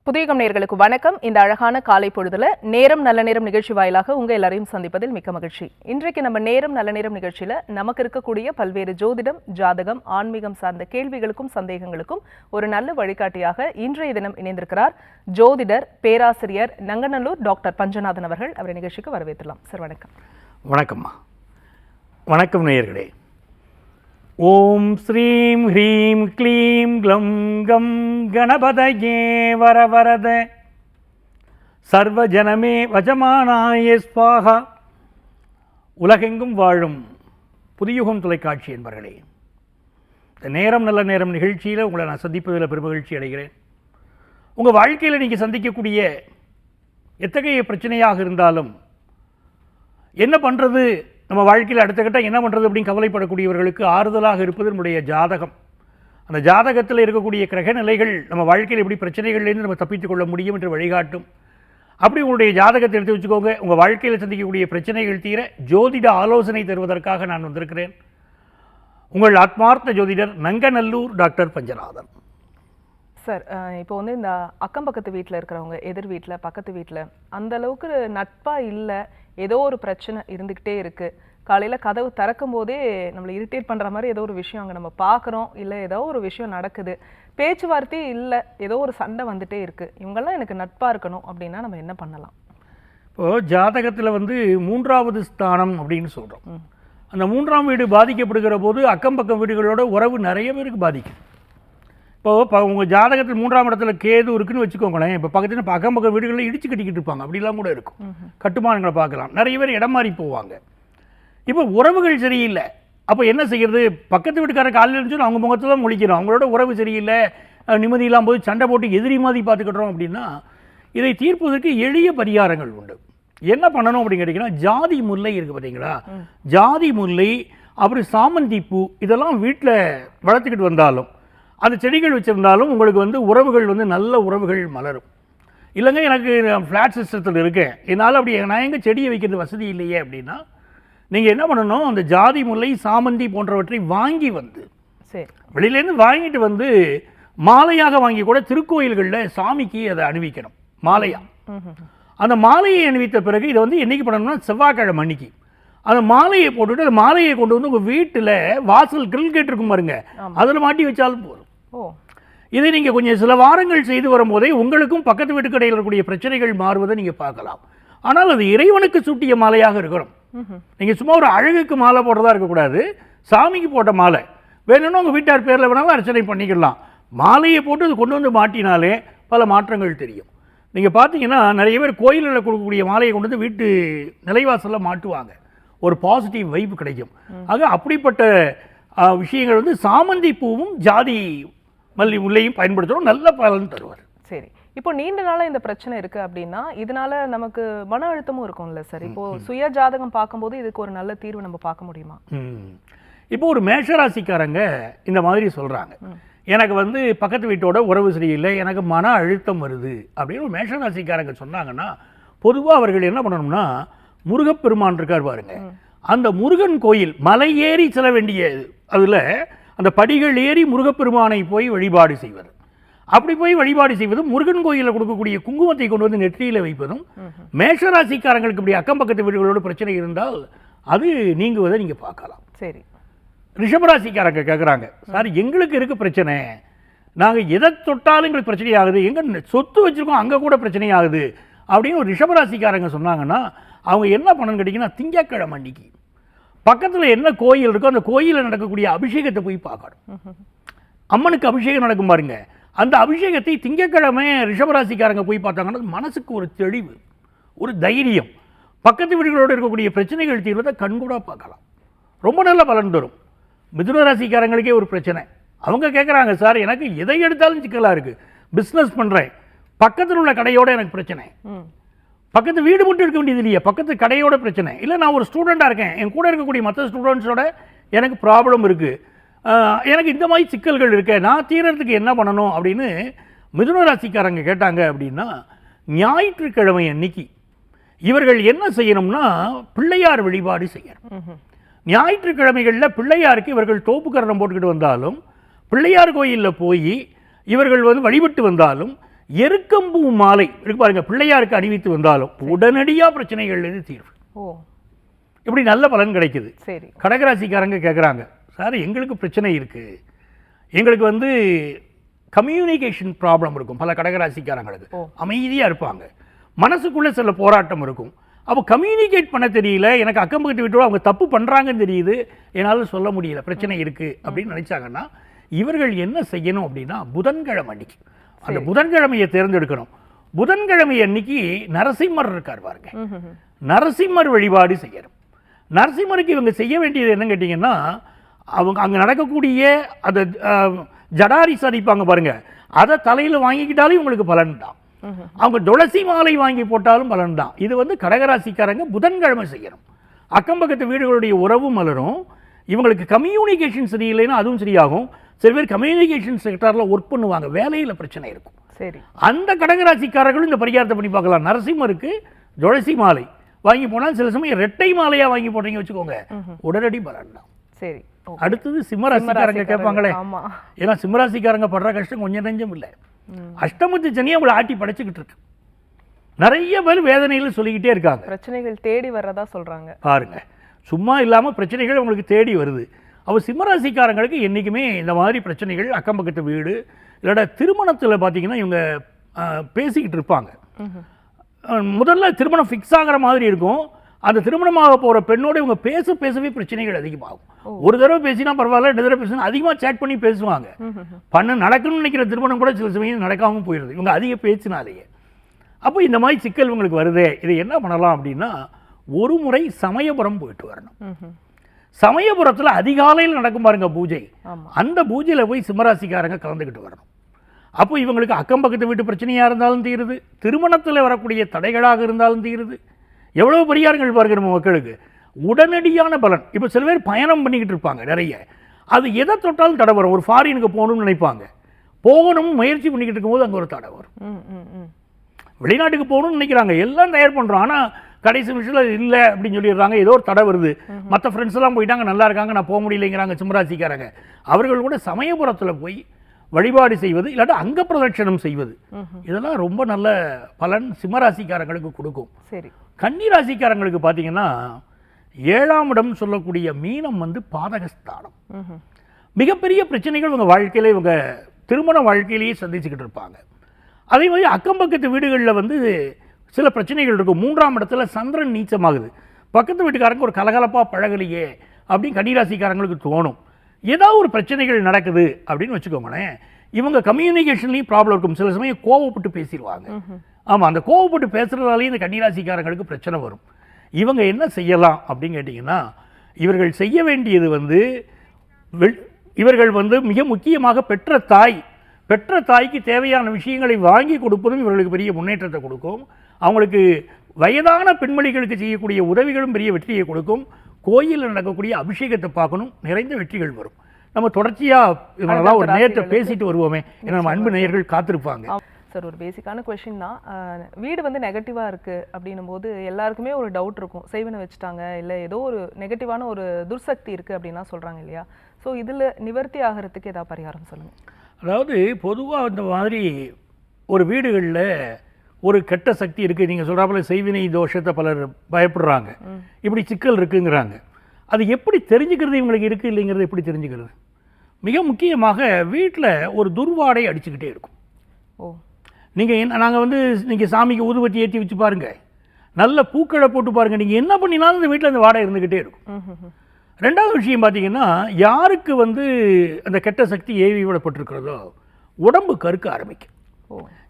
புதியகம் நேயர்களுக்கு வணக்கம். இந்த அழகான காலை பொழுதுல நேரம் நல்ல நேரம் நிகழ்ச்சி வாயிலாக உங்க எல்லாரையும் சந்திப்பதில் மிக்க மகிழ்ச்சி. இன்றைக்கு நம்ம நேரம் நல்ல நேரம் நிகழ்ச்சியில நமக்கு இருக்கக்கூடிய பல்வேறு ஜோதிடம், ஜாதகம், ஆன்மீகம் சார்ந்த கேள்விகளுக்கும் சந்தேகங்களுக்கும் ஒரு நல்ல வழிகாட்டியாக இன்றைய தினம் இணைந்திருக்கிறார் ஜோதிடர், பேராசிரியர் நங்கநல்லூர் டாக்டர் பஞ்சநாதன் அவர்கள். அவரை நிகழ்ச்சிக்கு வரவேற்றலாம். சார் வணக்கம். வணக்கம்மா. வணக்கம் நேயர்களே. ஓம் ஸ்ரீம் ஹ்ரீம் க்ளீம் க்ளம் கம் கணபதயே வரவரத சர்வஜனமே வஜமானாய ஸ்வாஹா. உலகெங்கும் வாழும் புதியுகம் தொலைக்காட்சி என்பவர்களே, இந்த நேரம் நல்ல நேரம் நிகழ்ச்சியில் உங்களை நான் சந்திப்பதில் பெருமகிழ்ச்சி அடைகிறேன். உங்கள் வாழ்க்கையில் நீங்கள் சந்திக்கக்கூடிய எத்தகைய பிரச்சனையாக இருந்தாலும் என்ன பண்ணுறது, நம்ம வாழ்க்கையில் அடுத்த கட்டம் என்ன பண்ணுறது அப்படின்னு கவலைப்படக்கூடியவர்களுக்கு ஆறுதலாக இருப்பது நம்முடைய ஜாதகம். அந்த ஜாதகத்தில் இருக்கக்கூடிய கிரக நிலைகள் நம்ம வாழ்க்கையில் எப்படி பிரச்சனைகள்லேருந்து நம்ம தப்பித்துக் கொள்ள முடியும் என்று வழிகாட்டும். அப்படி உங்களுடைய ஜாதகத்தை எடுத்து வச்சுக்கோங்க. உங்கள் வாழ்க்கையில் சந்திக்கக்கூடிய பிரச்சனைகள் தீர ஜோதிட ஆலோசனை தருவதற்காக நான் வந்திருக்கிறேன். உங்கள் ஆத்மார்த்த ஜோதிடர் நங்கநல்லூர் டாக்டர் பஞ்சநாதன். சார், இப்போ இந்த அக்கம் பக்கத்து வீட்டில் இருக்கிறவங்க, எதிர் வீட்டில், பக்கத்து வீட்டில் அந்த அளவுக்கு நட்பாக இல்லை, ஏதோ ஒரு பிரச்சனை இருந்துக்கிட்டே இருக்குது. காலையில் கதவு திறக்கும் போதே நம்மளை இரிட்டேட் பண்ணுற மாதிரி ஏதோ ஒரு விஷயம் அங்கே நம்ம பார்க்குறோம், இல்லை ஏதோ ஒரு விஷயம் நடக்குது, பேச்சுவார்த்தையே இல்லை, ஏதோ ஒரு சண்டை வந்துகிட்டே இருக்குது. இவங்கெல்லாம் எனக்கு நட்பாக இருக்கணும் அப்படின்னா நம்ம என்ன பண்ணலாம்? இப்போது ஜாதகத்தில் மூன்றாவது ஸ்தானம் அப்படின்னு சொல்கிறோம். அந்த மூன்றாம் வீடு பாதிக்கப்படுகிற போது அக்கம் பக்கம் வீடுகளோட உறவு நிறைய பேருக்கு பாதிக்கும். இப்போது உங்கள் ஜாதகத்தில் மூன்றாம் இடத்துல கேது இருக்குன்னு வச்சுக்கோங்களேன். இப்போ பக்கத்தில் அக்கம் பக்கம் வீடுகளில் இடிச்சு கட்டிக்கிட்டு இருப்பாங்க, அப்படிலாம் கூட இருக்கும். கட்டுமானங்களை பார்க்கலாம். நிறைய பேர் இடம் மாறி போவாங்க. இப்போ உறவுகள் சரியில்லை. அப்போ என்ன செய்கிறது? பக்கத்து வீட்டுக்கார காலையில் இருந்துச்சு அவங்க முகத்தில் தான் முழிக்கிறோம். அவங்களோட உறவு சரியில்லை, நிம்மதி இல்லாமல் போது சண்டை போட்டு எதிரி மாதிரி பார்த்துக்கிட்டோம் அப்படின்னா இதை தீர்ப்பதற்கு எளிய பரிகாரங்கள் உண்டு. என்ன பண்ணணும் அப்படின்னு கேட்டிங்கன்னா, ஜாதி முல்லை இருக்குது பார்த்தீங்களா, ஜாதி முல்லை, அப்புறம் சாமந்தி பூ, இதெல்லாம் வீட்டில் வளர்த்துக்கிட்டு வந்தாலும், அந்த செடிகள் வச்சுருந்தாலும் உங்களுக்கு உறவுகள் நல்ல உறவுகள் மலரும். இல்லைங்க எனக்கு ஃப்ளாட் சிஸ்டத்தில் இருக்கேன், என்னால் அப்படி நான் எங்கே செடியை வைக்கிறது வசதி இல்லையே அப்படின்னா நீங்கள் என்ன பண்ணணும், அந்த ஜாதி முல்லை, சாமந்தி போன்றவற்றை வாங்கி சரி வெளியிலேருந்து வாங்கிட்டு மாலையாக வாங்கி கூட திருக்கோயில்களில் சாமிக்கு அதை அணிவிக்கணும். மாலையாக அந்த மாலையை அணிவித்த பிறகு இதை என்றைக்கு பண்ணணும்னா செவ்வாய்க்கிழமை அன்னைக்கு அந்த மாலையை போட்டுவிட்டு அந்த மாலையை கொண்டு உங்கள் வீட்டில் வாசல் கிரில் கேட் இருக்கும் பாருங்க, அதில் மாட்டி வச்சாலும் போதும். இதை நீங்கள் கொஞ்சம் சில வாரங்கள் செய்து வரும்போதே உங்களுக்கும் பக்கத்து வீட்டுக்கு இடையில் இருக்கக்கூடிய பிரச்சனைகள் மாறுவதை நீங்கள் பார்க்கலாம். ஆனால் அது இறைவனுக்கு சூட்டிய மாலையாக இருக்கணும். நீங்கள் சும்மா ஒரு அழகுக்கு மாலை போடுறதா இருக்கக்கூடாது. சாமிக்கு போட்ட மாலை வேணும்னா உங்கள் வீட்டார் பேரில் வேணாலும் அர்ச்சனை பண்ணிக்கலாம். மாலையை போட்டு அது கொண்டு மாட்டினாலே பல மாற்றங்கள் தெரியும். நீங்கள் பார்த்தீங்கன்னா நிறைய பேர் கோயிலில் கொடுக்கக்கூடிய மாலையை கொண்டு வீட்டு நிலைவாசலில் மாட்டுவாங்க, ஒரு பாசிட்டிவ் வைப்பு கிடைக்கும். ஆக அப்படிப்பட்ட விஷயங்கள் சாமந்தி பூவும் ஜாதி மல்லி முல்லையும் பயன்படுத்தணும், நல்ல பலன் தருவார். சரி, இப்போ நீண்ட நாளாக இந்த பிரச்சனை இருக்கு அப்படின்னா இதனால நமக்கு மன அழுத்தமும் இருக்கும்ல சார். இப்போ சுய ஜாதகம் பார்க்கும்போது இதுக்கு ஒரு நல்ல தீர்வு நம்ம பார்க்க முடியுமா? இப்போ ஒரு மேஷராசிக்காரங்க இந்த மாதிரி சொல்றாங்க, எனக்கு பக்கத்து வீட்டோட உறவு சரியில்லை, எனக்கு மன அழுத்தம் வருது அப்படின்னு ஒரு மேஷராசிக்காரங்க சொன்னாங்கன்னா, பொதுவாக அவர்கள் என்ன பண்ணணும்னா, முருகப்பெருமான் இருக்கார் பாருங்க, அந்த முருகன் கோயில் மலை ஏறி செல்ல வேண்டிய அதில் அந்த படிகள் ஏறி முருகப்பெருமானை போய் வழிபாடு செய்வது. அப்படி போய் வழிபாடு செய்வதும் முருகன் கோயிலில் கொடுக்கக்கூடிய குங்குமத்தை கொண்டு நெற்றியில் வைப்பதும் மேஷராசிக்காரங்களுக்கு இப்படி அக்கம் பக்கத்து வீடுகளோட பிரச்சனை இருந்தால் அது நீங்குவதை நீங்கள் பார்க்கலாம். சரி, ரிஷபராசிக்காரங்க கேட்குறாங்க, சார் எங்களுக்கு இருக்க பிரச்சனை, நாங்கள் எதை தொட்டாலும் எங்களுக்கு பிரச்சனை ஆகுது, எங்கே சொத்து வச்சுருக்கோம் அங்கே கூட பிரச்சனை ஆகுது அப்படின்னு ஒரு ரிஷபராசிக்காரங்க சொன்னாங்கன்னா அவங்க என்ன பண்ணணும்னு கேட்டிங்கன்னா, திங்கட்கிழமை அன்னைக்கு பக்கத்தில் என்ன கோயில் இருக்கோ அந்த கோயிலில் நடக்கக்கூடிய அபிஷேகத்தை போய் பார்க்கணும். அம்மனுக்கு அபிஷேகம் நடக்கும் பாருங்க, அந்த அபிஷேகத்தை திங்கட்கிழமை ரிஷபராசிக்காரங்க போய் பார்த்தாங்கன்னா மனசுக்கு ஒரு தெளிவு, ஒரு தைரியம், பக்கத்து வீடுகளோடு இருக்கக்கூடிய பிரச்சனைகள் தீர்வதை கண்கூட பார்க்கலாம், ரொம்ப நல்ல பலன் தரும். மிதுன ராசிக்காரங்களுக்கே ஒரு பிரச்சனை, அவங்க கேட்குறாங்க, சார் எனக்கு எதை எடுத்தாலும் சிக்கலாக இருக்குது, பிஸ்னஸ் பண்ணுறேன், பக்கத்தில் உள்ள கடையோடு எனக்கு பிரச்சனை, பக்கத்து வீடு மட்டும் இருக்க வேண்டியது இல்லையா, பக்கத்து கடையோட பிரச்சனை, இல்லை நான் ஒரு ஸ்டூடெண்ட்டாக இருக்கேன், என் கூட இருக்கக்கூடிய மற்ற ஸ்டூடெண்ட்ஸோட எனக்கு ப்ராப்ளம் இருக்குது, எனக்கு இந்த மாதிரி சிக்கல்கள் இருக்கு, நான் தீர்றதுக்கு என்ன பண்ணணும் அப்படின்னு மிதுன ராசிக்காரங்க கேட்டாங்க அப்படின்னா, ஞாயிற்றுக்கிழமை அன்னைக்கு இவர்கள் என்ன செய்யணும்னா பிள்ளையார் வழிபாடு செய்யணும். ஞாயிற்றுக்கிழமைகளில் பிள்ளையாருக்கு இவர்கள் தோப்புக்கரணம் போட்டுக்கிட்டு வந்தாலும், பிள்ளையார் கோயிலில் போய் இவர்கள் வழிபட்டு வந்தாலும் எருக்கம்பூ மாலை இருக்கு பாருங்க, பிள்ளையாருக்கு அணிவித்து வந்தாலும் உடனடியாக பிரச்சனைகள் தீர்வு. ஓ, இப்படி நல்ல பலன் கிடைக்குது. சரி. கடகராசிக்காரங்க கேட்குறாங்க, சார் எங்களுக்கு பிரச்சனை இருக்குது, எங்களுக்கு வந்து கம்யூனிகேஷன் ப்ராப்ளம் இருக்கும். பல கடகராசிக்காரங்களுக்கு அமைதியாக இருப்பாங்க, மனசுக்குள்ளே சில போராட்டம் இருக்கும். அப்போ கம்யூனிகேட் பண்ண தெரியல, எனக்கு அக்கம் பக்கத்து வீட்டோட அவங்க தப்பு பண்ணுறாங்கன்னு தெரியுது, என்னால் சொல்ல முடியல, பிரச்சனை இருக்குது அப்படின்னு நினச்சாங்கன்னா இவர்கள் என்ன செய்யணும் அப்படின்னா, புதன்கிழமை அன்னைக்கு அந்த புதன்கிழமையை தேர்ந்தெடுக்கணும். புதன்கிழமை அன்னைக்கு நரசிம்மர் இருக்கார் பாருங்க, நரசிம்மர் வழிபாடு செய்யணும். நரசிம்மருக்கு இவங்க செய்ய வேண்டியது என்னன்னு கேட்டிங்கன்னா, அவங்க அங்கே நடக்கக்கூடிய அந்த ஜடாரி சாதிப்பாங்க பாருங்க, அதை தலையில் வாங்கிக்கிட்டாலும் இவங்களுக்கு பலன் தான். அவங்க துளசி மாலை வாங்கி போட்டாலும் பலன் தான். இது வந்து கடகராசிக்காரங்க புதன்கிழமை செய்யணும். அக்கம் பக்கத்து வீடுகளுடைய உறவு மலரும். இவங்களுக்கு கம்யூனிகேஷன் சரியில்லைன்னா அதுவும் சரியாகும். சில பேர் கம்யூனிகேஷன் செக்டரில் ஒர்க் பண்ணுவாங்க, வேலையில் பிரச்சனை இருக்கும். சரி, அந்த கடகராசிக்காரர்களும் இந்த பரிகாரத்தை பண்ணி பார்க்கலாம். நரசிம்மருக்கு துளசி மாலை வாங்கி போனால், சில சமயம் ரெட்டை மாலையாக வாங்கி போட்டீங்க வச்சுக்கோங்க, உடனடி பலன் தான். சரி. அடுத்தது சிம்மராசிக்காரங்க கேட்பாங்களே, ஏன்னா சிம்மராசிக்காரங்க படுற கஷ்டம் கொஞ்சம் நெஞ்சம் இல்லை. அஷ்டமத்து சனி அவங்களை ஆட்டி படைச்சுக்கிட்டு இருக்கு. நிறைய பேர் வேதனையில் சொல்லிக்கிட்டே இருக்காங்க, பிரச்சனைகள் தேடி வர்றதா சொல்றாங்க. பாருங்க, சும்மா இல்லாமல் பிரச்சனைகள் உங்களுக்கு தேடி வருது. அப்போ சிம்மராசிக்காரங்களுக்கு என்றைக்குமே இந்த மாதிரி பிரச்சனைகள், அக்கம் பக்கத்து வீடு இல்லைடா திருமணத்தில் பார்த்தீங்கன்னா இவங்க பேசிக்கிட்டு இருப்பாங்க. முதல்ல திருமணம் ஃபிக்ஸ் ஆகிற மாதிரி இருக்கும். அந்த திருமணமாக போகிற பெண்ணோடு இவங்க பேசவே பிரச்சனைகள் அதிகமாகும். ஒரு தடவை பேசினா பரவாயில்ல, ரெண்டு தடவை பேசினா அதிகமாக சேட் பண்ணி பேசுவாங்க. நடக்கணும்னு நினைக்கிற திருமணம் கூட சில சமயம் நடக்காமல் போயிடுது இவங்க அதிக பேசினாலேயே. அப்போ இந்த மாதிரி சிக்கல் இவங்களுக்கு வருதே, இதை என்ன பண்ணலாம் அப்படின்னா, ஒரு முறை சமயபுரம் போயிட்டு வரணும். சமயபுரத்தில் அதிகாலையில் நடக்கும் பாருங்க பூஜை, அந்த பூஜையில் போய் சிம்மராசிக்காரங்க கலந்துக்கிட்டு வரணும். அப்போ இவங்களுக்கு அக்கம் பக்கத்து வீட்டு பிரச்சனையாக இருந்தாலும் தீருது, திருமணத்தில் வரக்கூடிய தடைகளாக இருந்தாலும் தீருது. எவ்வளவு பரிகாரங்கள் பாருங்க நம்ம மக்களுக்கு, உடனடியான பலன். இப்போ சில பேர் பயணம் பண்ணிக்கிட்டு இருப்பாங்க நிறைய, அது எதை தொட்டாலும் தடை வரும். ஒரு ஃபாரினுக்கு போகணும்னு நினைப்பாங்க, போகணும் முயற்சி பண்ணிக்கிட்டு இருக்கும்போது அங்கே ஒரு தடை வரும். வெளிநாட்டுக்கு போகணும்னு நினைக்கிறாங்க, எல்லாம் தயார் பண்ணுறோம், ஆனால் கடைசி நிமிஷத்தில் இல்லை அப்படின்னு சொல்லிடுறாங்க, ஏதோ ஒரு தடை வருது. மற்ற ஃப்ரெண்ட்ஸ் எல்லாம் போயிட்டாங்க, நல்லா இருக்காங்க, நான் போக முடியலைங்கிறாங்க சிம்மராசிக்காரங்க. அவர்கள் கூட சமயபுரத்தில் போய் வழிபாடு செய்வது, இல்லாட்டா அங்க பிரதட்சணம் செய்வது, இதெல்லாம் ரொம்ப நல்ல பலன் சிம்மராசிக்காரங்களுக்கு கொடுக்கும். சரி, கன்னிராசிக்காரங்களுக்கு பார்த்தீங்கன்னா 7ஆம் இடம் சொல்லக்கூடிய மீனம் வந்து பாதகஸ்தானம். மிகப்பெரிய பிரச்சனைகள் இவங்க வாழ்க்கையில, இவங்க திருமண வாழ்க்கையிலேயே சந்திச்சுக்கிட்டு இருப்பாங்க. அதே மாதிரி அக்கம் பக்கத்து வீடுகளில் வந்து சில பிரச்சனைகள் இருக்கும். 3ஆம் இடத்துல சந்திரன் நீச்சமாகுது, பக்கத்து வீட்டுக்காரங்க ஒரு கலகலப்பாக பழகலையே அப்படின்னு கன்னிராசிக்காரங்களுக்கு தோணும். ஏதாவது ஒரு பிரச்சனைகள் நடக்குது அப்படின்னு வச்சுக்கோங்களேன், இவங்க கம்யூனிகேஷன்லேயும் ப்ராப்ளம் இருக்கும். சில சமயம் கோவப்பட்டு பேசிடுவாங்க. ஆமாம், அந்த கோவப்பட்டு பேசுகிறதாலேயும் இந்த கன்னிராசிக்காரங்களுக்கு பிரச்சனை வரும். இவங்க என்ன செய்யலாம் அப்படின்னு கேட்டிங்கன்னா, இவர்கள் செய்ய வேண்டியது வந்து, இவர்கள் வந்து மிக முக்கியமாக பெற்ற தாய்க்கு தேவையான விஷயங்களை வாங்கி கொடுப்பதும் இவர்களுக்கு பெரிய முன்னேற்றத்தை கொடுக்கும். அவங்களுக்கு வயதான பெண்மணிகளுக்கு செய்யக்கூடிய உதவிகளும் பெரிய வெற்றியை கொடுக்கும். கோயிலில் நடக்கக்கூடிய அபிஷேகத்தை பார்க்கணும், நிறைந்த வெற்றிகள் வரும். நம்ம தொடர்ச்சியாக இவங்கெல்லாம் ஒரு நேரத்தை பேசிட்டு வருவோமே, ஏன்னா நம்ம அன்பு நேயர்கள் காத்திருப்பாங்க. சார், ஒரு பேசிக்கான கொஷின் தான். வீடு வந்து நெகட்டிவாக இருக்குது அப்படின்னும் போது எல்லாருக்குமே ஒரு டவுட் இருக்கும், செய்வனை வச்சுட்டாங்க, இல்லை ஏதோ ஒரு நெகட்டிவான ஒரு துர்சக்தி இருக்குது அப்படின்னா சொல்கிறாங்க இல்லையா? ஸோ இதில் நிவர்த்தி ஆகிறதுக்கு ஏதாவது பரிகாரம் சொல்லுங்கள். அதாவது பொதுவாக இந்த மாதிரி ஒரு வீடுகளில் ஒரு கெட்ட சக்தி இருக்குது, நீங்கள் சொல்கிறாப்புல செய்வினை தோஷத்தை பலர் பயப்படுறாங்க, இப்படி சிக்கல் இருக்குங்கிறாங்க. அது எப்படி தெரிஞ்சுக்கிறது இவங்களுக்கு இருக்குது இல்லைங்கிறது எப்படி தெரிஞ்சுக்கிறது? மிக முக்கியமாக வீட்டில் ஒரு துர்வாடை அடிச்சுக்கிட்டே இருக்கும். நாங்கள் வந்து நீங்கள் சாமிக்கு ஊதுபத்தி ஏற்றி வச்சு பாருங்கள், நல்ல பூக்களை போட்டு பாருங்கள், நீங்கள் என்ன பண்ணினாலும் இந்த வீட்டில் அந்த வாடை இருந்துக்கிட்டே இருக்கும். ரெண்டாவது விஷயம் பார்த்தீங்கன்னா, யாருக்கு வந்து அந்த கெட்ட சக்தி ஏவி விடப்பட்டிருக்கிறதோ உடம்பு கருக்க ஆரம்பிக்கும்.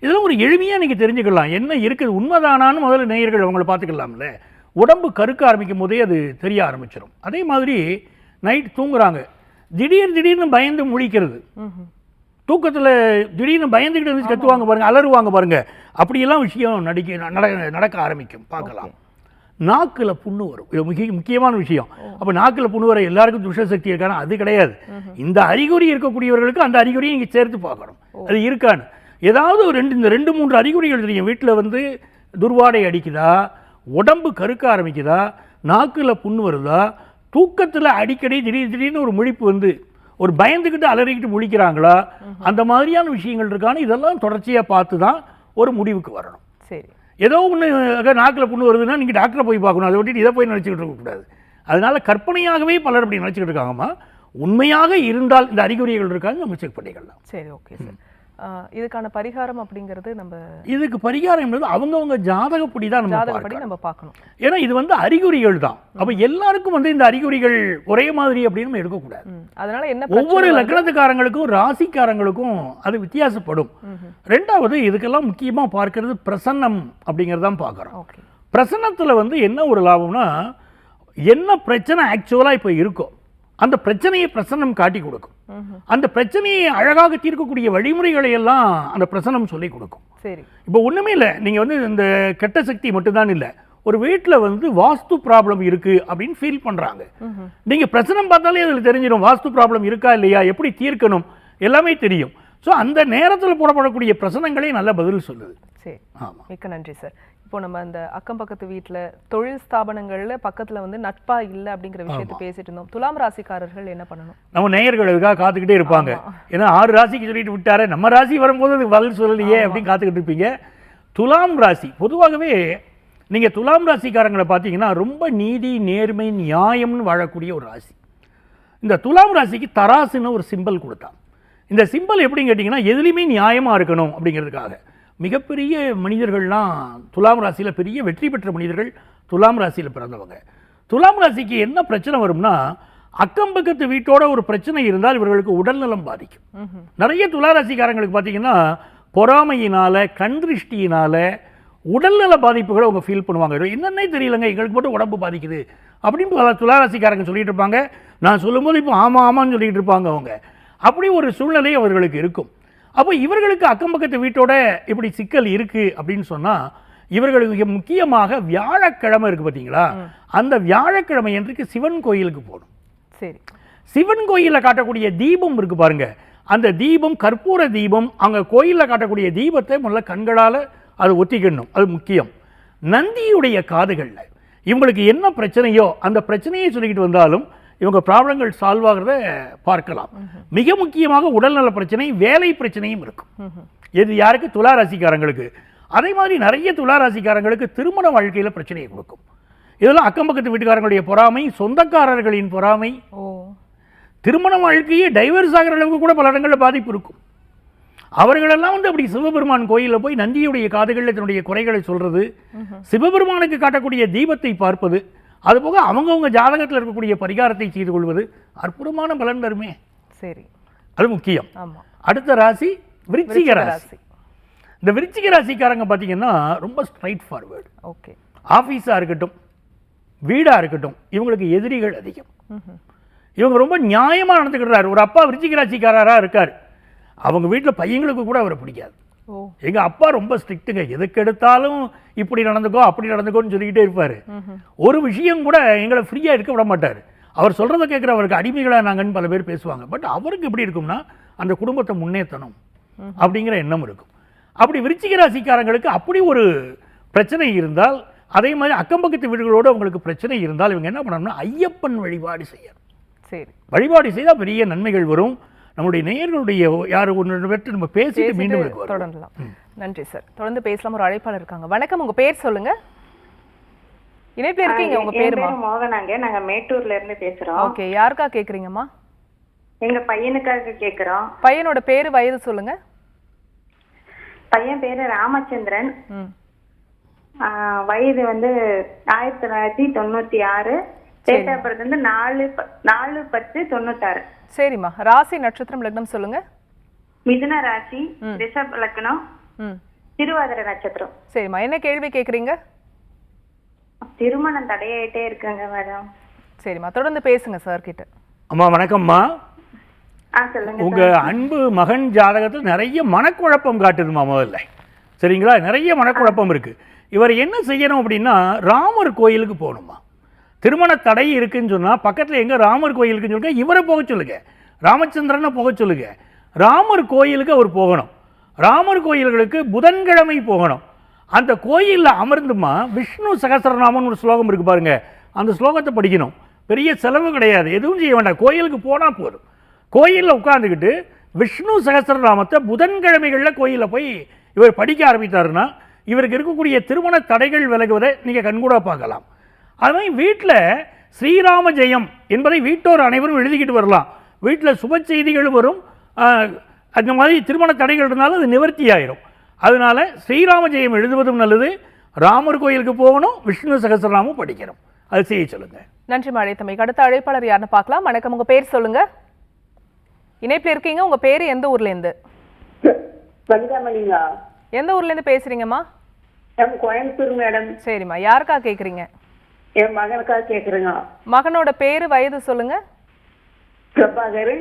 இதெல்லாம் ஒரு எளிமையாக நீங்கள் தெரிஞ்சுக்கலாம், என்ன இருக்குது உண்மைதானான்னு முதல்ல நேயர்கள் அவங்கள பார்த்துக்கலாம்ல. உடம்பு கருக்க ஆரம்பிக்கும் போதே அது தெரிய ஆரம்பிச்சிடும். அதே மாதிரி நைட் தூங்குறாங்க, திடீர்னு பயந்து முழிக்கிறது, தூக்கத்தில் திடீர்னு பயந்துக்கிட்டு வந்து கத்துவாங்க பாருங்கள், அலறுவாங்க பாருங்கள், அப்படியெல்லாம் விஷயம் நடக்க ஆரம்பிக்கும், பார்க்கலாம். நாக்கில் புண்ணு வரும், இது முக்கியமான விஷயம். அப்போ நாக்கில் புண்ணு வர எல்லாருக்கும் துஷ்டசக்தி இருக்கானா? அது கிடையாது. இந்த அறிகுறி இருக்கக்கூடியவர்களுக்கு அந்த அறிகுறியை நீங்கள் சேர்த்து பார்க்கணும், அது இருக்கான்னு. ஏதாவது ஒரு இந்த 2-3 அறிகுறிகள் தெரியும். வீட்டில் வந்து துர்வாடை அடிக்குதா, உடம்பு கருக்க ஆரம்பிக்குதா, நாக்கில் புண்ணு வருதா, தூக்கத்தில் அடிக்கடி திடீர்னு ஒரு முழிப்பு வந்து ஒரு பயந்துக்கிட்டு அலறிக்கிட்டு முழிக்கிறாங்களா, அந்த மாதிரியான விஷயங்கள் இருக்கான்னு இதெல்லாம் தொடர்ச்சியாக பார்த்து தான் ஒரு முடிவுக்கு வரணும். சரி. ஏதோ ஒன்று நாக்கில் புண்ணு வருதுன்னா நீங்கள் டாக்டரை போய் பார்க்கணும், அதை விட்டுட்டு இதை போய் நினச்சிக்கிட்டு இருக்கக்கூடாது. அதனால கற்பனையாகவே பலர் அப்படி நினச்சிக்கிட்டு இருக்காங்கம்மா. உண்மையாக இருந்தால் இந்த அறிகுறிகள் இருக்காங்க, நம்ம செக் பண்ணிக்கலாம். சரி, ஓகே சார். இதுக்கான பரிகாரம் அப்படிங்கிறது இதுக்கு பரிகாரம் என்பது அவங்கவுங்க ஜாதகப்படி தான் நம்ம பார்க்கணும். ஏன்னா இது அறிகுறிகள் தான். அப்போ எல்லாருக்கும் இந்த அறிகுறிகள் ஒரே மாதிரி அப்படின்னு நம்ம எடுக்கக்கூடாது. அதனால என்ன ஒவ்வொரு லக்னத்துக்காரங்களுக்கும் ராசிக்காரங்களுக்கும் அது வித்தியாசப்படும். ரெண்டாவது இதுக்கெல்லாம் முக்கியமாக பார்க்கறது பிரசன்னம் அப்படிங்கிறது தான் பார்க்குறோம். பிரசன்னத்தில் என்ன ஒரு லாபம்னா, என்ன பிரச்சனை ஆக்சுவலாக இப்போ இருக்கோ அந்த பிரச்சனையை பிரசன்னம் காட்டி கொடுக்கும். அந்த பிரச்சனையை அழகாக தீர்க்கக்கூடிய வழிமுறைகளை எல்லாம் அந்த பிரசன்னம் சொல்லி கொடுக்கும். சரி. இப்போ ஒன்றுமே இல்லை, நீங்கள் இந்த கெட்ட சக்தி மட்டும்தான் இல்லை, ஒரு வீட்டில் வாஸ்து ப்ராப்ளம் இருக்கு அப்படின்னு ஃபீல் பண்ணுறாங்க. நீங்கள் பிரச்சனை பார்த்தாலே அதில் தெரிஞ்சிடும் வாஸ்து ப்ராப்ளம் இருக்கா இல்லையா, எப்படி தீர்க்கணும் எல்லாமே தெரியும். ஸோ அந்த நேரத்தில் போடப்படக்கூடிய பிரச்சனைகளே நல்ல பதில் சொல்லுது. சரி, ஆமாம், மிக்க நன்றி சார். இப்போ நம்ம அந்த அக்கம் பக்கத்து வீட்டில் தொழில் ஸ்தாபனங்களில் பக்கத்தில் நட்பா இல்லை அப்படிங்கிற விஷயத்தை பேசிட்டு இருந்தோம். துலாம் ராசிக்காரர்கள் என்ன பண்ணணும்? நம்ம நேயர்களுக்காக காத்துக்கிட்டே இருப்பாங்க. ஏன்னா 6 ராசிக்கு சொல்லிட்டு விட்டாரு, நம்ம ராசி வரும்போது அது பதில் சொல்லலையே அப்படின்னு காத்துக்கிட்டு இருப்பீங்க. துலாம் ராசி பொதுவாகவே நீங்கள் துலாம் ராசிக்காரங்களை பார்த்தீங்கன்னா ரொம்ப நீதி, நேர்மை, நியாயம்னு வாழக்கூடிய ஒரு ராசி. இந்த துலாம் ராசிக்கு தராசுன்னு ஒரு சிம்பல் கொடுத்தான். இந்த சிம்பல் எப்படின்னு கேட்டிங்கன்னா, எதுலேயுமே நியாயமாக இருக்கணும் அப்படிங்கிறதுக்காக. மிகப்பெரிய மனிதர்கள்லாம் துலாம் ராசியில் பெரிய வெற்றி பெற்ற மனிதர்கள் துலாம் ராசியில் பிறந்தவங்க. துலாம் ராசிக்கு என்ன பிரச்சனை வரும்னா, அக்கம் பக்கத்து வீட்டோட ஒரு பிரச்சனை இருந்தால் இவர்களுக்கு உடல்நலம் பாதிக்கும். நிறைய துலா ராசிக்காரங்களுக்கு பார்த்தீங்கன்னா பொறாமையினால, கண் திருஷ்டியினால உடல்நல பாதிப்புகளை அவங்க ஃபீல் பண்ணுவாங்க. என்னன்னே தெரியலங்க, எங்களுக்கு மட்டும் உடம்பு பாதிக்குது அப்படின்னு பல துலா ராசிக்காரங்க சொல்லிட்டு இருப்பாங்க. நான் சொல்லும்போது இப்போ ஆமாம் ஆமான்னு சொல்லிட்டு இருப்பாங்க அவங்க. அப்படி ஒரு சூழ்நிலை அவர்களுக்கு இருக்கும். அப்போ இவர்களுக்கு அக்கம் பக்கத்து வீட்டோட இப்படி சிக்கல் இருக்குது அப்படின்னு சொன்னால், இவர்களுக்கு முக்கியமாக வியாழக்கிழமை இருக்குது பார்த்தீங்களா, அந்த வியாழக்கிழமை அன்றைக்கு சிவன் கோயிலுக்கு போகணும். சரி. சிவன் கோயிலில் காட்டக்கூடிய தீபம் இருக்குது பாருங்க, அந்த தீபம் கற்பூர தீபம், அங்கே கோயிலில் காட்டக்கூடிய தீபத்தை முதல்ல கண்களால் அது ஒத்திக்கணும், அது முக்கியம். நந்தியுடைய காதுகளில் இவங்களுக்கு என்ன பிரச்சனையோ அந்த பிரச்சனையை சொல்லிக்கிட்டு வந்தாலும் இவங்க ப்ராப்ளங்கள் சால்வ் ஆகிறத பார்க்கலாம். மிக முக்கியமாக உடல்நல பிரச்சனை, வேலை பிரச்சனையும் இருக்கும். இது யாருக்கு? துலா ராசிக்காரங்களுக்கு. அதே மாதிரி நிறைய துலா ராசிக்காரங்களுக்கு திருமண வாழ்க்கையில் பிரச்சனையை கொடுக்கும். இதெல்லாம் அக்கம் பக்கத்து வீட்டுக்காரங்களுடைய பொறாமை, சொந்தக்காரர்களின் பொறாமை, திருமண வாழ்க்கையே டைவர்ஸ் ஆகிற அளவுக்கு கூட பல இடங்களில் பாதிப்பு இருக்கும். அவர்களெல்லாம் அப்படி சிவபெருமான் கோயிலில் போய் நந்தியுடைய காதுகளில் தன்னுடைய குறைகளை சொல்றது, சிவபெருமானுக்கு காட்டக்கூடிய தீபத்தை பார்ப்பது, அதுபோக அவங்கவுங்க ஜாதகத்தில் இருக்கக்கூடிய பரிகாரத்தை செய்து கொள்வது அற்புதமான பலன் தருமே. சரி, அது முக்கியம். அடுத்த ராசி விருச்சிக ராசி. இந்த விருச்சிக ராசிக்காரங்க பார்த்தீங்கன்னா ரொம்ப ஸ்ட்ரைட் ஃபார்வர்டு. ஓகே. ஆஃபீஸாக இருக்கட்டும், வீடாக இருக்கட்டும், இவங்களுக்கு எதிரிகள் அதிகம். இவங்க ரொம்ப நியாயமாக நடந்துக்கிட்டார். ஒரு அப்பா விருச்சிக ராசிக்காரராக இருக்கார், அவங்க வீட்டில் பையங்களுக்கு கூட அவரை பிடிக்காது. எங்கள் அப்பா ரொம்ப ஸ்ட்ரிக்ட்டுங்க, எதுக்கு எடுத்தாலும் இப்படி நடந்துக்கோ அப்படி நடந்துக்கோன்னு சொல்லிக்கிட்டே இருப்பார். ஒரு விஷயம் கூட எங்களை ஃப்ரீயாக இருக்க விட மாட்டார். அவர் சொல்கிறத கேட்குற அவருக்கு அடிமைகளாக நாங்கன்னு பல பேர் பேசுவாங்க. பட் அவருக்கு எப்படி இருக்கும்னா, அந்த குடும்பத்தை முன்னேற்றணும் அப்படிங்கிற எண்ணம் இருக்கும். அப்படி விருச்சிக ராசிக்காரங்களுக்கு அப்படி ஒரு பிரச்சனை இருந்தால், அதே மாதிரி அக்கம் பக்கத்து வீடுகளோடு அவங்களுக்கு பிரச்சனை இருந்தால் இவங்க என்ன பண்ணணும்னா ஐயப்பன் வழிபாடு செய்யணும். சரி, வழிபாடு செய்தால் பெரிய நன்மைகள் வரும். நம்முடைய நேயர்களுடைய யார் ஒன்று பெற்று நம்ம பேசிட்டு மீண்டும் தொடரலாம். நன்றி சார். தொடர்ந்து பேசலாம். ஒரு அழைப்பாளர் இருக்காங்க. வணக்கம், உங்க பேர் சொல்லுங்க. இணைப்பில் இருக்கீங்க, உங்க பேருமா? மோகனாங்க, நாங்க மேட்டூர்ல இருந்து பேசுறோம். ஓகே, யாருக்கா கேக்குறீங்கம்மா? எங்க பையனுக்காக கேக்குறோம். பையனோட பேரு, வயது சொல்லுங்க. பையன் பேரு ராமச்சந்திரன். வயது 1996. Date of birth 4/10/96. சரிம்மா. ராசி, நட்சத்திரம், லக்னம் சொல்லுங்க. மிதுன ராசி, ரிஷப லக்னம், திருவாதிரை நட்சத்திரம். சரிம்மா, என்ன கேள்வி கேக்குறீங்க? திருமணம் தடையாயிட்டே இருக்குங்க மேடம். சரிம்மா, தொடர்ந்து பேசுங்க சார் கிட்ட. அம்மா வணக்கம்மா. சொல்லுங்க. உங்க அன்பு மகன் ஜாதகத்தில் நிறைய மனக்குழப்பம் காட்டுதுமா. முதல்ல சரிங்களா, நிறைய மனக்குழப்பம் இருக்கு. இவர் என்ன செய்யணும் அப்படின்னா, ராமர் கோயிலுக்கு போகணுமா. திருமண தடை இருக்குன்னு சொன்னால் பக்கத்தில் எங்கே ராமர் கோயில் இருக்குன்னு சொல்லுங்க, இவரை போக சொல்லுங்க, ராமச்சந்திரனை போக சொல்லுங்க. ராமர் கோயிலுக்கு அவர் போகணும். ராமர் கோயில்களுக்கு புதன்கிழமை போகணும். அந்த கோயிலில் அமர்ந்துமா விஷ்ணு சகஸ்ரநாமன் ஒரு ஸ்லோகம் இருக்குது பாருங்க, அந்த ஸ்லோகத்தை படிக்கணும். பெரிய செலவு கிடையாது, எதுவும் செய்ய வேண்டாம், கோயிலுக்கு போனால் போதும். கோயிலில் உட்காந்துக்கிட்டு விஷ்ணு சகஸ்ரநாமத்தை புதன்கிழமைகளில் கோயிலில் போய் இவர் படிக்க ஆரம்பித்தாருன்னா இவருக்கு இருக்கக்கூடிய திருமண தடைகள் விலகுவதை நீங்கள் கண்கூட பார்க்கலாம். அது மாதிரி வீட்டில் ஸ்ரீராம ஜெயம் என்பதை வீட்டோர் அனைவரும் எழுதிக்கிட்டு வரலாம். வீட்டில் சுப செய்திகள் வரும். அந்த மாதிரி திருமண தடைகள் இருந்தாலும் அது நிவர்த்தி ஆயிரும். அதனால ஸ்ரீராம ஜெயம் எழுதுவதும் நல்லது. ராமர் கோயிலுக்கு போகணும், விஷ்ணு சகஸ்ரநாமம் படிக்கணும். அது செய்ய சொல்லுங்க. நன்றி அழைத்தமைக்கு. அடுத்த அழைப்பாளர் யாருன்னு பார்க்கலாம். வணக்கம், உங்க பேர் சொல்லுங்க. இணைப்பில் இருக்கீங்க, உங்க பேரு எந்த ஊர்ல இருந்து? எந்த ஊர்ல இருந்து பேசுறீங்கம்மா? கோயம்புத்தூர் மேடம். சரிம்மா, யாருக்கா கேக்குறீங்க? என் மகனுக்காக கேக்குறேங்க. மகனோட பேரு வயது சொல்லுங்க. பிரபாகர்.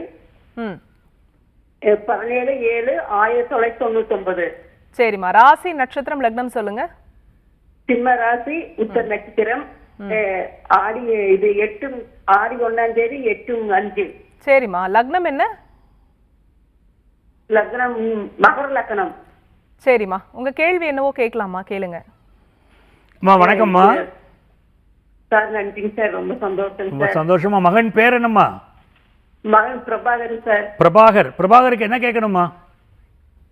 17/7/1999. சரிம்மா, ராசி நட்சத்திரம் லக்னம் சொல்லுங்க. சிம்ம ராசி, உத்தர நட்சத்திரம். ஆடி இது 8 8/5. சரிம்மா, லக்னம் என்ன? லக்னம் மகர லக்னம். சரிம்மா, உங்க கேள்வி என்னவோ கேட்கலாமா? கேளுங்க. அம்மா வணக்கம்மா. சார் நன்றிங்க சார், ரொம்ப சந்தோஷம். ரொம்ப சந்தோஷமா. மகன் பேர் என்னம்மா? மகன் பிரபாகர் சார். பிரபாகருக்கு என்ன கேட்கணுமா?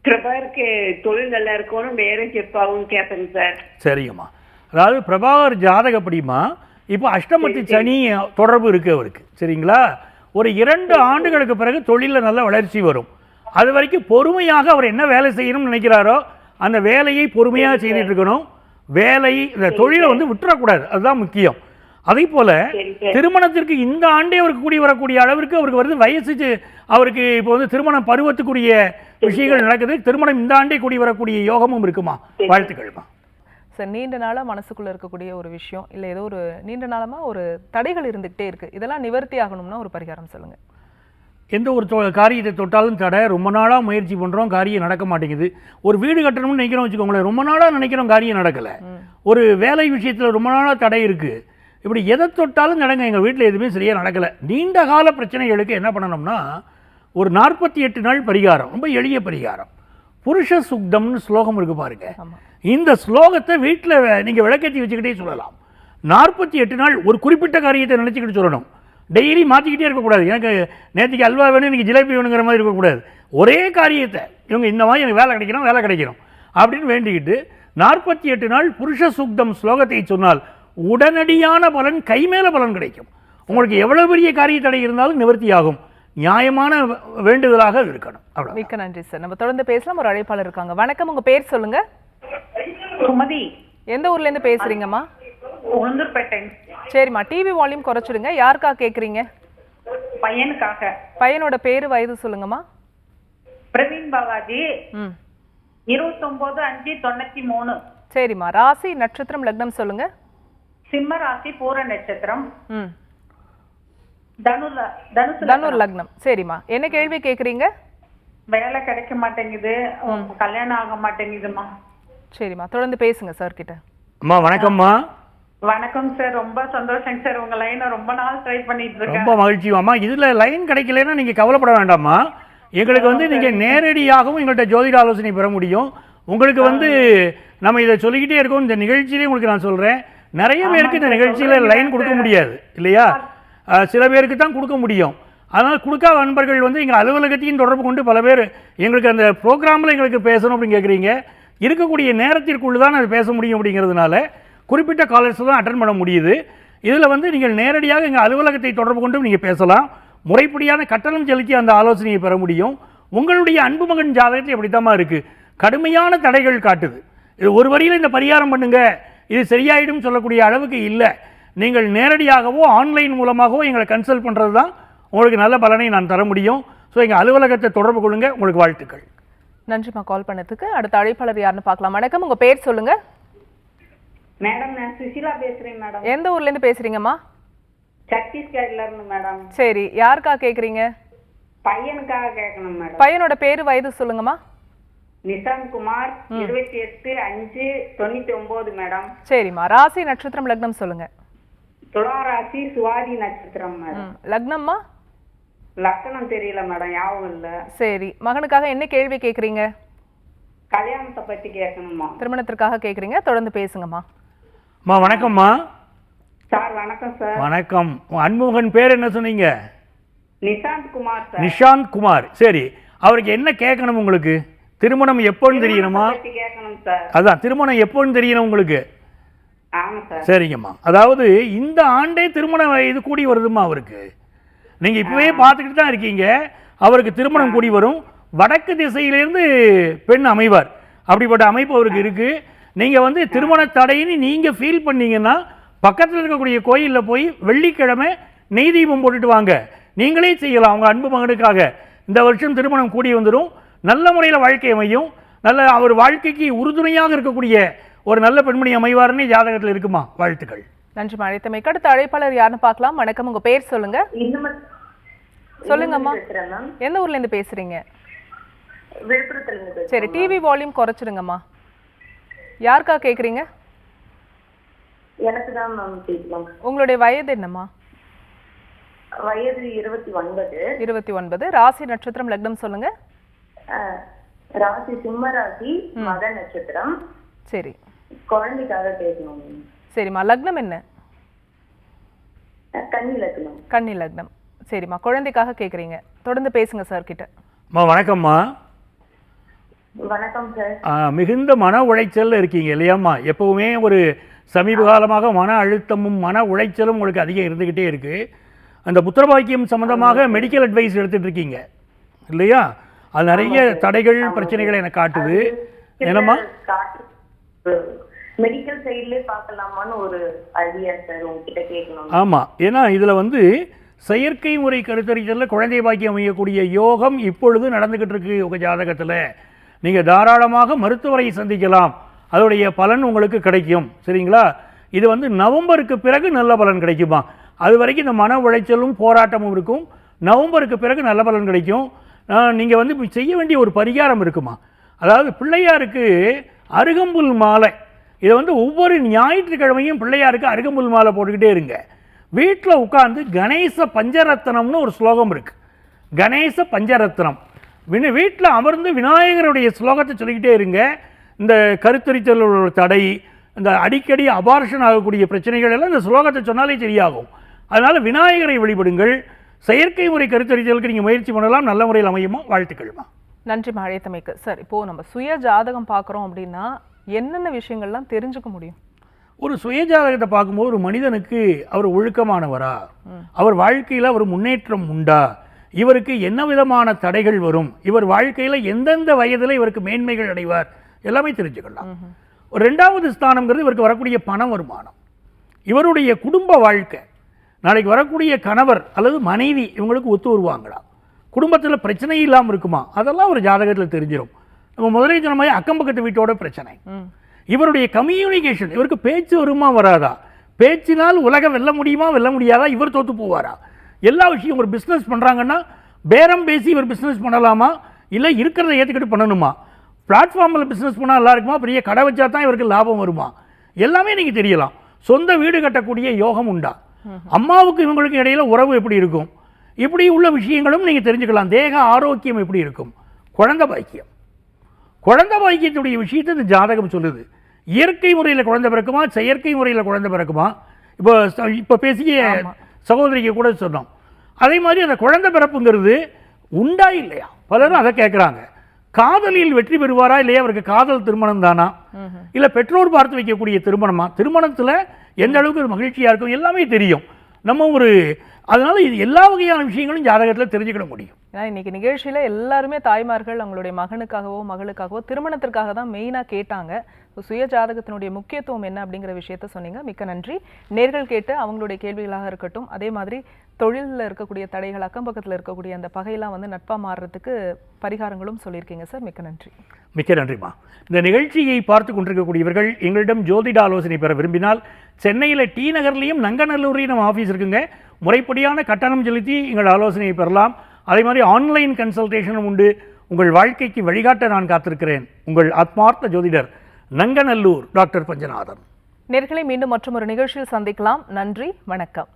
பிரபாகருக்கு தொழில் நல்லா இருக்கணும், மேரேஜ் எப்பாவும் கேட்பேங்க சார். சரிங்கம்மா. அதாவது பிரபாகர் ஜாதகப்படிமா இப்போ அஷ்டமத்து சனி தொடர்பு இருக்கு அவருக்கு. சரிங்களா? ஒரு 2 ஆண்டுகளுக்கு பிறகு தொழிலில் நல்ல வளர்ச்சி வரும். அது வரைக்கும் பொறுமையாக அவர் என்ன வேலை செய்யணும்னு நினைக்கிறாரோ அந்த வேலையை பொறுமையாக செய்துட்டு இருக்கணும். இந்த தொழிலை விட்டுறக்கூடாது, அதுதான் முக்கியம். அதே போல திருமணத்திற்கு இந்த ஆண்டே அவருக்கு கூடி வரக்கூடிய அளவிற்கு அவருக்கு வருது. வயசு அவருக்கு இப்போ திருமண பருவத்துக்குரிய விஷயங்கள் நடக்குது. திருமணம் இந்த ஆண்டே கூடி வரக்கூடிய யோகமும் இருக்குமா? வாழ்த்துக்கள்மா. சார், நீண்ட நாளா மனசுக்குள்ள இருக்கக்கூடிய ஒரு விஷயம் இல்ல, ஏதோ ஒரு நீண்ட நாளமா ஒரு தடைகள் இருந்துகிட்டே இருக்கு, இதெல்லாம் நிவர்த்தி ஆகணும்னா ஒரு பரிகாரம் சொல்லுங்க. எந்த ஒரு காரியத்தை தொட்டாலும் தடை. ரொம்ப நாளாக முயற்சி பண்ணுறோம், காரியம் நடக்க மாட்டேங்குது. ஒரு வீடு கட்டணும்னு நினைக்கிறோம் வச்சுக்கோங்களேன், ரொம்ப நாளாக நினைக்கிறோம், காரியம் நடக்கலை. ஒரு வேலை விஷயத்தில் ரொம்ப நாளாக தடை இருக்குது. இப்படி எதை தொட்டாலும் நடங்க. எங்கள் வீட்டில் எதுவுமே சரியாக நடக்கலை. நீண்ட கால பிரச்சனைகளுக்கு என்ன பண்ணணும்னா ஒரு 48 நாள் பரிகாரம், ரொம்ப எளிய பரிகாரம். புருஷ சுக்தம்னு ஸ்லோகம் இருக்குது பாருங்க. இந்த ஸ்லோகத்தை வீட்டில் நீங்கள் விளக்கேற்றி வச்சுக்கிட்டே சொல்லலாம். 48 நாள் ஒரு குறிப்பிட்ட காரியத்தை நினச்சிக்கிட்டு சொல்லணும். டெய்லி மாற்றிக்கிட்டே இருக்கக்கூடாது. எனக்கு நேற்றுக்கு அல்வா வேணும், இன்றைக்கி ஜிலேபி வேணுங்கிற மாதிரி இருக்கக்கூடாது. ஒரே காரியத்தை இவங்க இந்த மாதிரி எனக்கு வேலை கிடைக்கணும் அப்படின்னு வேண்டிக்கிட்டு 48 நாள் புருஷ சுக்தம் ஸ்லோகத்தை சொன்னால் உடனடியான பலன், கைமேல பலன் கிடைக்கும். உங்களுக்கு எவ்வளவு பெரிய காரிய தடை இருந்தாலும் நிவர்த்தி ஆகும். நியாயமான வேண்டுதலாக இருக்கணும். அவ்வளவு. மிக்க நன்றி சார். நம்ம தொடர்ந்து பேசலாம். ஒரு அழைப்பாளர் இருக்காங்க. வணக்கம், உங்க பேர் சொல்லுங்க. சுமதி. எந்த ஊர்ல இருந்து பேசுறீங்கம்மா? உளுந்தூர்பேட்டை. சரிம்மா, டிவி வால்யூம் குறைச்சிடுங்க. யாருக்கா கேக்குறீங்க? பையனுக்காக. பையனோட பேரு வயது சொல்லுங்கம்மா. பிரவீன் பாலாஜி. 29/5/93. சரிம்மா, ராசி நட்சத்திரம் லக்னம் சொல்லுங்க. சிம்ம ராசி, பூர நட்சத்திரம். தனுர் லக்னம். சரிம்மா, என்ன கேள்வி கேக்குறீங்க? வேலை கிடைக்க மாட்டேங்குது, கல்யாணம் ஆக மாட்டேங்குதுமா. சரிம்மா, தொடர்ந்து பேசுங்க சார் கிட்ட. அம்மா வணக்கம்மா. வணக்கம் சார், ரொம்ப சந்தோஷம் சார். உங்க லைனை ரொம்ப நாள் ட்ரை பண்ணிட்டு இருக்கேன். ரொம்ப மகிழ்ச்சி அம்மா. இதுல லைன் கிடைக்கலன்னா நீங்க கவலைப்பட வேண்டாம்மா. எங்களுக்கு நீங்க நேரடியாகவும் எங்கள்கிட்ட ஜோதிட ஆலோசனை பெற முடியும். உங்களுக்கு நம்ம இதை சொல்லிக்கிட்டே இருக்கோம். இந்த நிகழ்ச்சியிலே உங்களுக்கு நான் சொல்றேன், நிறைய பேருக்கு இந்த நிகழ்ச்சியில லைன் கொடுக்க முடியாது இல்லையா? சில பேருக்கு தான் கொடுக்க முடியும். அதனால் கொடுக்காத நண்பர்கள் எங்கள் அலுவலகத்தையும் தொடர்பு கொண்டு பல பேர் எங்களுக்கு அந்த ப்ரோக்ராமில் எங்களுக்கு பேசணும் அப்படின்னு கேட்குறீங்க. இருக்கக்கூடிய நேரத்திற்குள்ளே தான் அது பேச முடியும். அப்படிங்கிறதுனால குறிப்பிட்ட காலர்ஸ் தான் அட்டன் பண்ண முடியுது. இதில் நீங்கள் நேரடியாக எங்கள் அலுவலகத்தை தொடர்பு கொண்டு நீங்கள் பேசலாம். முறைப்படியான கட்டணம் செலுத்தி அந்த ஆலோசனையை பெற முடியும். உங்களுடைய அன்பு மகன் ஜாதகத்தில் எப்படித்தாம்மா இருக்குது, கடுமையான தடைகள் காட்டுது. இது ஒரு வரியில் இந்த பரிகாரம் பண்ணுங்க இது சரியாயிடும் சொல்லக்கூடிய அளவுக்கு இல்லை. நீங்கள் நேரடியாகவோ ஆன்லைன் மூலமாகவோ எங்களை கன்சல்ட் பண்ணுறது தான் உங்களுக்கு நல்ல பலனை நான் தர முடியும். ஸோ எங்கள் அலுவலகத்தை தொடர்பு கொள்ளுங்க. உங்களுக்கு வாழ்த்துக்கள். நன்றிம்மா கால் பண்ணதுக்கு. அடுத்த அழைப்பாளர் யாருன்னு பார்க்கலாம். வணக்கம், உங்கள் பேர் சொல்லுங்க. மேடம், நான் சுஷிலா பேசுறேன் மேடம். எந்த ஊர்லேருந்து பேசுறீங்கம்மா? சத்தீஸ்கர்ல இருந்து மேடம். சரி, யாருக்கா கேட்குறீங்க? பையனுக்காக கேட்கணும் மேடம். பையனோட பேரு வயது சொல்லுங்கம்மா. நிஷாந்த் குமார். 28/5/99 மேடம். சரிம்மா, ராசி நட்சத்திரம் லக்னம் சொல்லுங்க. துலா ராசி, சுவாதி நட்சத்திரம் மேடம். லக்னம்மா? லக்னம் தெரியல மேடம், ஞாபகம் இல்ல. சரி, மகனுக்காக என்ன கேள்வி கேட்குறீங்க? கல்யாணத்தை பத்தி கேட்கணுமா? திருமணத்திற்காக கேட்குறீங்க. தொடர்ந்து பேசுங்கம்மா. அம்மா வணக்கம்மா. சார் வணக்கம் சார். வணக்கம். அன்புமகன் பேர் என்ன சொன்னீங்க? நிஷாந்த் குமார் சார். நிஷாந்த் குமார். சரி, அவருக்கு என்ன கேட்கணும் உங்களுக்கு? திருமணம் எப்போன்னு தெரியணுமா? பத்தி கேட்கணும் சார். அதான் திருமணம் எப்போன்னு தெரியணும் உங்களுக்கு? ஆமா சார். சரிங்கம்மா. அதாவது இந்த ஆண்டே திருமண வயது கூடி வருதுமா அவருக்கு. நீங்கள் இப்போவே பார்த்துக்கிட்டு தான் இருக்கீங்க. அவருக்கு திருமணம் கூடி வரும். வடக்கு திசையிலேருந்து பெண் அமைவார். அப்படிப்பட்ட அமைப்பு அவருக்கு இருக்குது. நீங்கள் வந்து திருமண தடைன்னு நீங்கள் ஃபீல் பண்ணீங்கன்னா பக்கத்தில் இருக்கக்கூடிய கோயிலில் போய் வெள்ளிக்கிழமை நெய் தீபம் போட்டுட்டு வாங்க. நீங்களே செய்யலாம் அவங்க அன்பு மகனுக்காக. இந்த வருஷம் திருமணம் கூடி வந்துடும். நல்ல முறையில் வாழ்க்கை அமையும். நல்ல அவர் வாழ்க்கைக்கு உறுதுணையாக இருக்கக்கூடிய ஒரு நல்ல பெண்மணி அமைவார்னு ஜாதகத்தில் இருக்குமா? வாழ்த்துக்கள். நன்றி அழைத்தமைக்கு. அடுத்த அழைப்பாளர் யாருன்னு பார்க்கலாம். வணக்கம், உங்க பேர் சொல்லுங்க. சொல்லுங்கம்மா. எந்த ஊர்ல இருந்து பேசுறீங்க? விழுப்புரத்துல. சரி, டிவி வால்யூம் குறைச்சிடுங்கம்மா. யாருக்கா கேக்குறீங்க? எனக்கு தான் மேம் கேட்கலாம். உங்களுடைய வயது என்னம்மா? வயது 29. 29. ராசி நட்சத்திரம் லக்னம் சொல்லுங்க. ராசி சிம்ம ராசி, மக நட்சத்திரம். சரி, குழந்தைக்காக கேட்கணும். சரிம்மா. லக்னம் என்ன? கன்னி லக்னம். கன்னி லக்னம். சரிம்மா, குழந்தைக்காக கேக்குறீங்க. தொடர்ந்து பேசுங்க சார் கிட்ட. அம்மா வணக்கம்மா. வணக்கம் சார். மிகுந்த மன உளைச்சல் இருக்கீங்க இல்லையாம்மா? எப்பவுமே ஒரு சமீப காலமாக மன அழுத்தமும் மன உளைச்சலும் உங்களுக்கு அதிகம் இருந்துக்கிட்டே இருக்குது. அந்த புத்திரபாக்கியம் சம்மந்தமாக மெடிக்கல் அட்வைஸ் எடுத்துகிட்டு இருக்கீங்க இல்லையா? அது நிறைய தடைகள் பிரச்சனைகளை எனக்கு காட்டுது. என்னம்மா? மெடிக்கல் சைட்லேயே பார்க்கலாமான்னு ஒரு ஐடியா சார், உங்ககிட்ட கேட்கணும். ஆமாம், ஏன்னா இதில் வந்து செயற்கை முறை கருத்தரித்தலில் குழந்தை பாக்கியம் அமையக்கூடிய யோகம் இப்பொழுது நடந்துக்கிட்டு இருக்கு உங்கள் ஜாதகத்தில். நீங்கள் தாராளமாக மருத்துவரை சந்திக்கலாம். அதோடைய பலன் உங்களுக்கு கிடைக்கும். சரிங்களா? இது வந்து நவம்பருக்கு பிறகு நல்ல பலன் கிடைக்குமா? அது வரைக்கும் இந்த மன உளைச்சலும் போராட்டமும் இருக்கும். நவம்பருக்கு பிறகு நல்ல பலன் கிடைக்கும். நீங்கள் வந்து செய்ய வேண்டிய ஒரு பரிகாரம் இருக்குமா? அதாவது பிள்ளையாருக்கு அருகம்புல் மாலை, இதை வந்து ஒவ்வொரு ஞாயிற்றுக்கிழமையும் பிள்ளையாருக்கு அருகம்புல் மாலை போட்டுக்கிட்டே இருங்க. வீட்டில் உட்காந்து கணேச பஞ்சரத்னம்னு ஒரு ஸ்லோகம் இருக்குது. கணேச பஞ்சரத்னம். வீட்டில் அமர்ந்து விநாயகருடைய ஸ்லோகத்தை சொல்லிக்கிட்டே இருங்க. இந்த கருத்தரித்தலோட தடை, இந்த அடிக்கடி அபார்ஷன் ஆகக்கூடிய பிரச்சனைகள் எல்லாம் இந்த ஸ்லோகத்தை சொன்னாலே சரியாகும். அதனால் விநாயகரை வழிபடுங்கள். செயற்கை முறை கருத்தரித்தலுக்கு நீங்கள் முயற்சி பண்ணலாம். நல்ல முறையில் அமையுமா? வாழ்த்துக்கள்மா. நன்றி அழைத்தமைக்கு. சார், இப்போது நம்ம சுய ஜாதகம் பார்க்குறோம் அப்படின்னா என்னென்ன விஷயங்கள்லாம் தெரிஞ்சுக்க முடியும்? ஒரு சுய ஜாதகத்தை பார்க்கும்போது ஒரு மனிதனுக்கு அவர் ஒழுக்கமானவரா, அவர் வாழ்க்கையில் அவர் முன்னேற்றம் உண்டா, இவருக்கு என்ன விதமான தடைகள் வரும், இவர் வாழ்க்கையில் எந்தெந்த வயதில் இவருக்கு மேன்மைகள் அடைவார், எல்லாமே தெரிஞ்சுக்கலாம். ஒரு 2வது ஸ்தானம்ங்கிறது இவருக்கு வரக்கூடிய பண வருமானம், இவருடைய குடும்ப வாழ்க்கை, நாளைக்கு வரக்கூடிய கணவர் அல்லது மனைவி இவங்களுக்கு ஒத்து வருவாங்களா, குடும்பத்தில் பிரச்சனை இல்லாமல் இருக்குமா, அதெல்லாம் ஒரு ஜாதகத்தில் தெரிஞ்சிடும். நம்ம முதலே சொன்ன மாதிரி அக்கம் பக்கத்து வீட்டோட பிரச்சனை, இவருடைய கம்யூனிகேஷன், இவருக்கு பேச்சு வருமா வராதா, பேச்சினால் உலகம் வெல்ல முடியுமா வெல்ல முடியாதா, இவர் தோற்று போவாரா, எல்லா விஷயம். ஒரு பிஸ்னஸ் பண்ணுறாங்கன்னா பேரம் பேசி இவர் பிஸ்னஸ் பண்ணலாமா, இல்லை இருக்கிறத ஏற்றுக்கிட்டு பண்ணணுமா, பிளாட்ஃபார்மில் பிஸ்னஸ் பண்ணால் நல்லா இருக்குமா, பெரிய கடை வச்சா தான் இவருக்கு லாபம் வருமா, எல்லாமே நீங்கள் தெரியலாம். சொந்த வீடு கட்டக்கூடிய யோகம் உண்டா, அம்மாவுக்கு இவங்களுக்கு இடையில உறவு எப்படி இருக்கும், இப்படி உள்ள விஷயங்களும் நீங்கள் தெரிஞ்சுக்கலாம். தேக ஆரோக்கியம் எப்படி இருக்கும், குழந்தை பாக்கியம், குழந்தை பாக்கியத்துடைய விஷயத்தை இந்த ஜாதகம் சொல்லுது. இயற்கை முறையில் குழந்தை பிறக்குமா, செயற்கை முறையில் குழந்தை பிறக்குமா, இப்போ பேசிய சகோதரிக்கு கூட சொன்னோம். அதே மாதிரி அந்த குழந்தை பிறப்புங்கிறது உண்டா இல்லையா, பலரும் அதை கேட்குறாங்க. காதலில் வெற்றி பெறுவாரா இல்லையா, அவருக்கு காதல் திருமணம் தானா, இல்லை பெற்றோர் பார்த்து வைக்கக்கூடிய திருமணமா, திருமணத்தில் எந்த அளவுக்கு மகிழ்ச்சியாக இருக்கும், எல்லாமே தெரியும். நம்ம அதனால இது எல்லா வகையான விஷயங்களும் ஜாதகத்தில் தெரிஞ்சுக்கிட முடியும். ஏன்னா இன்னைக்கு நிகழ்ச்சியில் எல்லாருமே தாய்மார்கள் அவங்களுடைய மகனுக்காகவோ மகளுக்காகவோ திருமணத்திற்காக தான் மெயினாக கேட்டாங்க. சுய ஜாதகத்தினுடைய முக்கியத்துவம் என்ன அப்படிங்கிற விஷயத்த சொன்னீங்க. மிக்க நன்றி. நேர்கள் கேட்டு அவங்களுடைய கேள்விகளாக இருக்கட்டும், அதே மாதிரி தொழிலில் இருக்கக்கூடிய தடைகள், அக்கம் பக்கத்தில் இருக்கக்கூடிய அந்த பகையெல்லாம் நட்பாக மாறுறதுக்கு பரிகாரங்களும் சொல்லியிருக்கீங்க சார். மிக்க நன்றி. மிக்க நன்றிம்மா. இந்த நிகழ்ச்சியை பார்த்து கொண்டிருக்கக்கூடியவர்கள் எங்களிடம் ஜோதிட ஆலோசனை பெற விரும்பினால் சென்னையில் டி நகர்லையும் நங்கநல்லூர்லையும் நம்ம ஆஃபீஸ் இருக்குங்க. முறைப்படியான கட்டணம் செலுத்தி எங்கள் ஆலோசனையை பெறலாம். அதே மாதிரி ஆன்லைன் கன்சல்டேஷனும் உண்டு. உங்கள் வாழ்க்கைக்கு வழிகாட்ட நான் காத்திருக்கிறேன். உங்கள் ஆத்மார்த்த ஜோதிடர் நங்கநல்லூர் டாக்டர் பஞ்சநாதன். நேர்களை மீண்டும் மற்றும் ஒரு நிகழ்ச்சியில் சந்திக்கலாம். நன்றி, வணக்கம்.